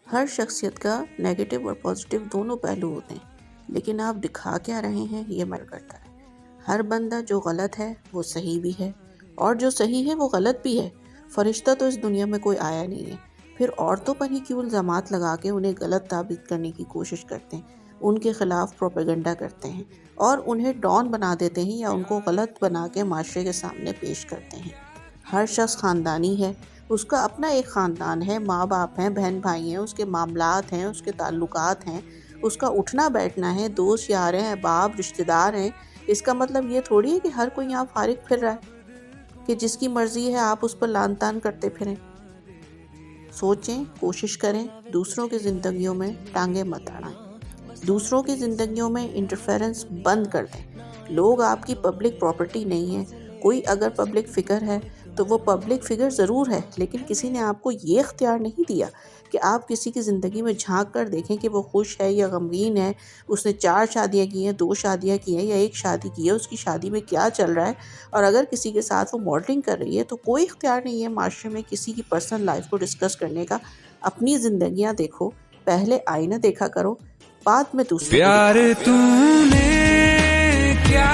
ہر شخصیت کا نیگیٹو اور پازیٹیو دونوں پہلو ہوتے ہیں، لیکن آپ دکھا کیا رہے ہیں یہ میٹر کرتا ہے۔ ہر بندہ جو غلط ہے وہ صحیح بھی ہے، اور جو صحیح ہے وہ غلط بھی ہے۔ فرشتہ تو اس دنیا میں کوئی آیا نہیں ہے، پھر عورتوں پر ہی کیوں الزامات لگا کے انہیں غلط ثابت کرنے کی کوشش کرتے ہیں، ان کے خلاف پروپیگنڈا کرتے ہیں اور انہیں ڈان بنا دیتے ہیں یا ان کو غلط بنا کے معاشرے کے سامنے پیش کرتے ہیں۔ ہر شخص خاندانی ہے، اس کا اپنا ایک خاندان ہے، ماں باپ ہیں، بہن بھائی ہیں، اس کے معاملات ہیں، اس کے تعلقات ہیں، اس کا اٹھنا بیٹھنا ہے، دوست یار ہیں، احباب رشتہ دار ہیں۔ اس کا مطلب یہ تھوڑی ہے کہ ہر کوئی یہاں فارغ پھر رہا ہے کہ جس کی مرضی ہے آپ اس پر لان تان کرتے پھریں۔ سوچیں، کوشش کریں، دوسروں کی زندگیوں میں ٹانگیں مت اڑائیں، دوسروں کی زندگیوں میں انٹرفیرنس بند کر دیں۔ لوگ آپ کی پبلک پراپرٹی نہیں ہیں۔ کوئی اگر پبلک فگر ہے تو وہ پبلک فگر ضرور ہے، لیکن کسی نے آپ کو یہ اختیار نہیں دیا کہ آپ کسی کی زندگی میں جھانک کر دیکھیں کہ وہ خوش ہے یا غمگین ہے، اس نے 4 شادیاں کی ہیں، 2 شادیاں کی ہیں یا 1 شادی کی ہے، اس کی شادی میں کیا چل رہا ہے، اور اگر کسی کے ساتھ وہ ماڈلنگ کر رہی ہے تو کوئی اختیار نہیں ہے معاشرے میں کسی کی پرسنل لائف کو ڈسکس کرنے کا۔ اپنی زندگیاں دیکھو، پہلے آئینہ دیکھا کرو، بعد میں دوسروں کو پیار دکھایا کرو۔ تو نے کیا